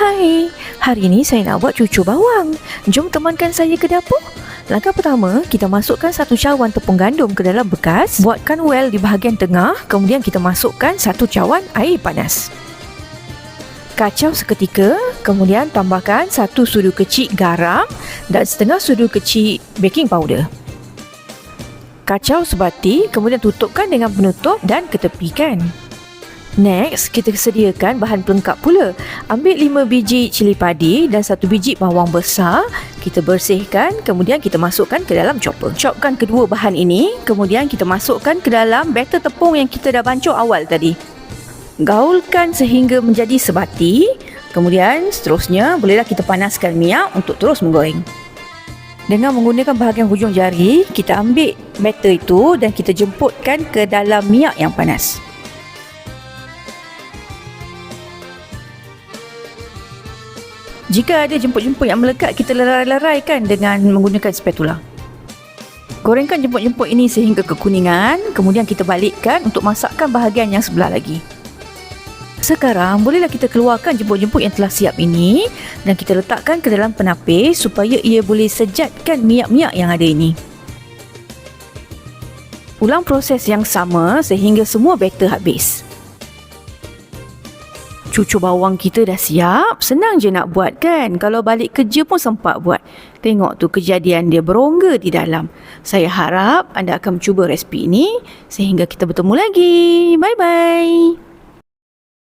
Hai, hari ini saya nak buat cucur bawang. Jom temankan saya ke dapur. Langkah pertama, kita masukkan 1 cawan tepung gandum ke dalam bekas. Buatkan well di bahagian tengah, kemudian kita masukkan 1 cawan air panas. Kacau seketika, kemudian tambahkan 1 sudu kecil garam dan setengah sudu kecil baking powder. Kacau sebati, kemudian tutupkan dengan penutup dan ketepikan. Next, kita sediakan bahan pelengkap pula. Ambil 5 biji cili padi dan 1 biji bawang besar. Kita bersihkan, kemudian kita masukkan ke dalam chopper. Chopkan kedua bahan ini, kemudian kita masukkan ke dalam batter tepung yang kita dah bancuh awal tadi. Gaulkan sehingga menjadi sebati. Kemudian seterusnya, bolehlah kita panaskan minyak untuk terus menggoreng. Dengan menggunakan bahagian hujung jari, kita ambil batter itu dan kita jemputkan ke dalam minyak yang panas. Jika ada jemput-jemput yang melekat, kita lerai-leraikan dengan menggunakan spatula. Gorengkan jemput-jemput ini sehingga kekuningan, kemudian kita balikkan untuk masakkan bahagian yang sebelah lagi. Sekarang, bolehlah kita keluarkan jemput-jemput yang telah siap ini dan kita letakkan ke dalam penapis supaya ia boleh sejatkan minyak-minyak yang ada ini. Ulang proses yang sama sehingga semua batter habis. Cucur bawang kita dah siap, senang je nak buat kan? Kalau balik kerja pun sempat buat. Tengok tu kejadian dia berongga di dalam. Saya harap anda akan mencuba resipi ini sehingga kita bertemu lagi. Bye-bye.